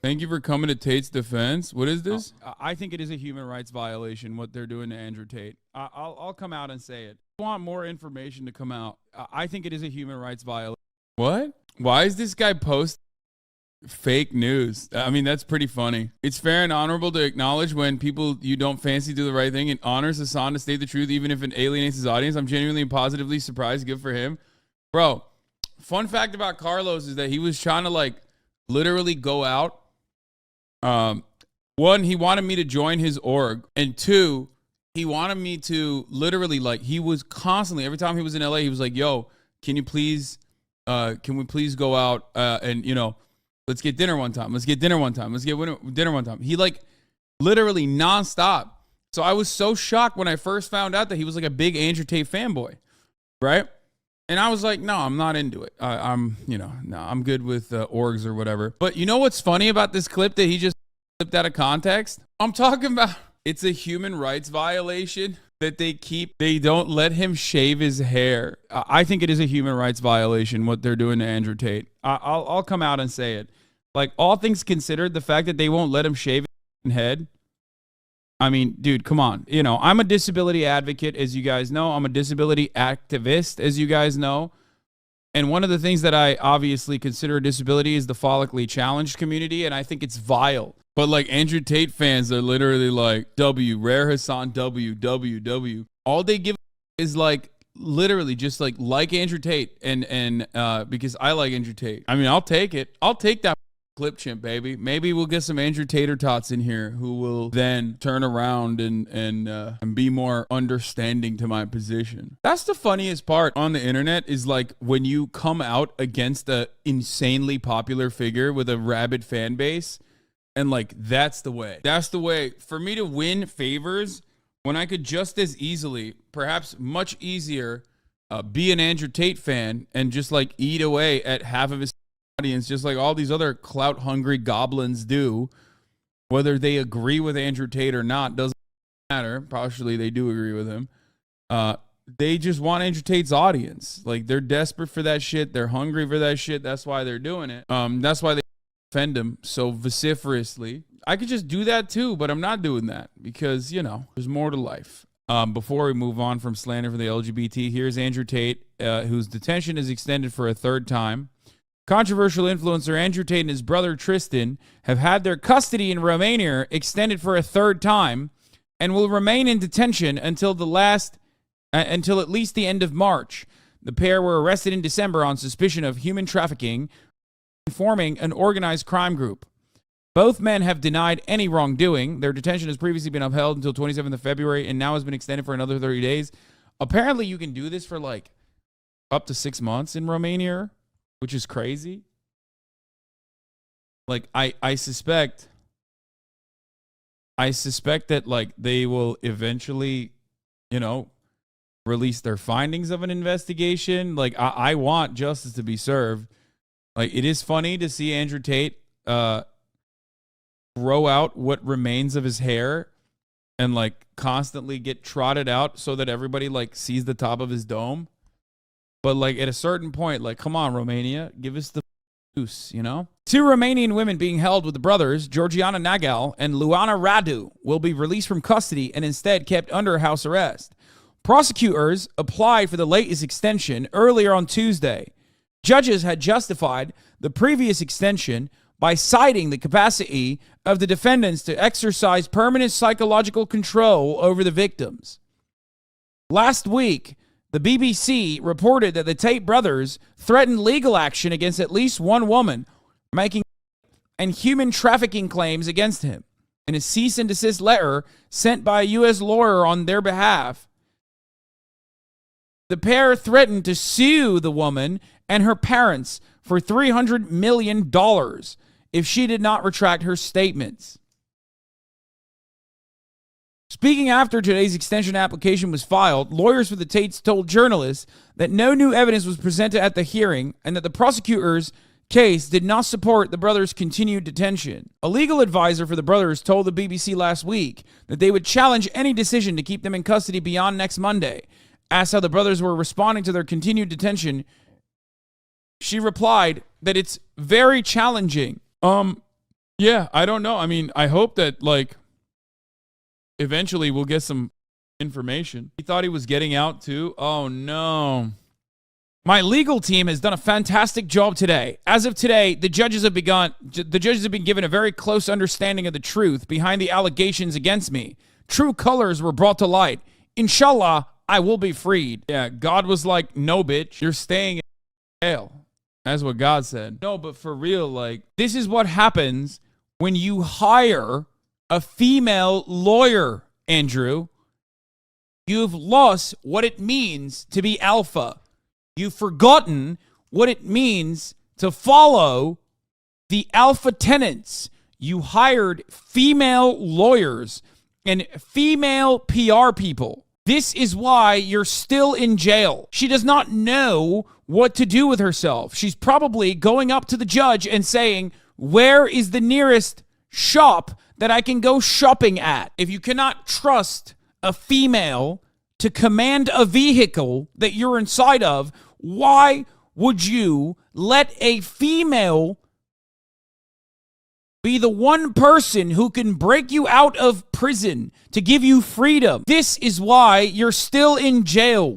Thank you for coming to Tate's defense. What is this? I think it is a human rights violation what they're doing to Andrew Tate. I'll come out and say it. I want more information to come out. I think it is a human rights violation. What? Why is this guy posting fake news? I mean, that's pretty funny. It's fair and honorable to acknowledge when people you don't fancy do the right thing and honors Hasan to state the truth, even if it alienates his audience. I'm genuinely and positively surprised. Good for him. Bro, fun fact about Carlos is that he was trying to like literally go out. One, he wanted me to join his org, and two, he wanted me to literally like, he was constantly, every time he was in LA, he was like, yo, can we please go out and, you know, let's get dinner one time. Let's get dinner one time. Let's get dinner one time. He like literally nonstop. So I was so shocked when I first found out that he was like a big Andrew Tate fanboy, right? And I was like, no, I'm not into it. I'm good with orgs or whatever. But you know what's funny about this clip that he just clipped out of context? I'm talking about it's a human rights violation that they don't let him shave his hair. I think it is a human rights violation what they're doing to Andrew Tate. I'll come out and say it. Like, all things considered, the fact that they won't let him shave his head. I mean, dude, come on. You know, I'm a disability advocate, as you guys know. I'm a disability activist, as you guys know. And one of the things that I obviously consider a disability is the follically challenged community, and I think it's vile. But like Andrew Tate fans are literally like, W, rare Hasan, W. All they give is like literally just like Andrew Tate and because I like Andrew Tate. I mean, I'll take it. I'll take that clip chimp, baby. Maybe we'll get some Andrew Tater tots in here who will then turn around and be more understanding to my position. That's the funniest part on the internet is like when you come out against a insanely popular figure with a rabid fan base, and like that's the way. That's the way for me to win favors when I could just as easily, perhaps much easier, be an Andrew Tate fan and just like eat away at half of his audience, just like all these other clout hungry goblins do. Whether they agree with Andrew Tate or not doesn't matter. Partially they do agree with him. They just want Andrew Tate's audience. Like, they're desperate for that shit. They're hungry for that shit. That's why they're doing it. That's why they defend him so vociferously. I could just do that too, but I'm not doing that because, you know, there's more to life. Before we move on from slander for the LGBT, here's Andrew Tate, whose detention is extended for a third time. Controversial influencer Andrew Tate and his brother Tristan have had their custody in Romania extended for a third time and will remain in detention until at least the end of March. The pair were arrested in December on suspicion of human trafficking, forming an organized crime group. Both men have denied any wrongdoing. Their detention has previously been upheld until 27th of February and now has been extended for another 30 days. Apparently, you can do this for like up to 6 months in Romania, which is crazy. Like, I suspect that like they will eventually, you know, release their findings of an investigation. Like, I want justice to be served. Like, it is funny to see Andrew Tate grow out what remains of his hair and like constantly get trotted out so that everybody like sees the top of his dome. But like at a certain point, like, come on, Romania, give us the juice, you know? 2 Romanian women being held with the brothers, Georgiana Nagal and Luana Radu, will be released from custody and instead kept under house arrest. Prosecutors applied for the latest extension earlier on Tuesday. Judges had justified the previous extension by citing the capacity of the defendants to exercise permanent psychological control over the victims. Last week, the BBC reported that the Tate brothers threatened legal action against at least one woman, making and human trafficking claims against him. In a cease and desist letter sent by a U.S. lawyer on their behalf, the pair threatened to sue the woman and her parents for $300 million if she did not retract her statements. Speaking after today's extension application was filed, lawyers for the Tates told journalists that no new evidence was presented at the hearing and that the prosecutor's case did not support the brothers' continued detention. A legal advisor for the brothers told the BBC last week that they would challenge any decision to keep them in custody beyond next Monday. Asked how the brothers were responding to their continued detention, she replied that it's very challenging. Yeah, I don't know. I mean, I hope that, like, eventually we'll get some information. He thought he was getting out too. Oh, no. My legal team has done a fantastic job today. As of today, the judges have been given a very close understanding of the truth behind the allegations against me. True colors were brought to light. Inshallah, I will be freed. Yeah, God was like, no, bitch, you're staying in jail. That's what God said. No, but for real, like, this is what happens when you hire a female lawyer, Andrew. You've lost what it means to be alpha. You've forgotten what it means to follow the alpha tenets. You hired female lawyers and female PR people. This is why you're still in jail. She does not know what to do with herself. She's probably going up to the judge and saying, where is the nearest shop that I can go shopping at? If you cannot trust a female to command a vehicle that you're inside of, why would you let a female be the one person who can break you out of prison to give you freedom? This is why you're still in jail.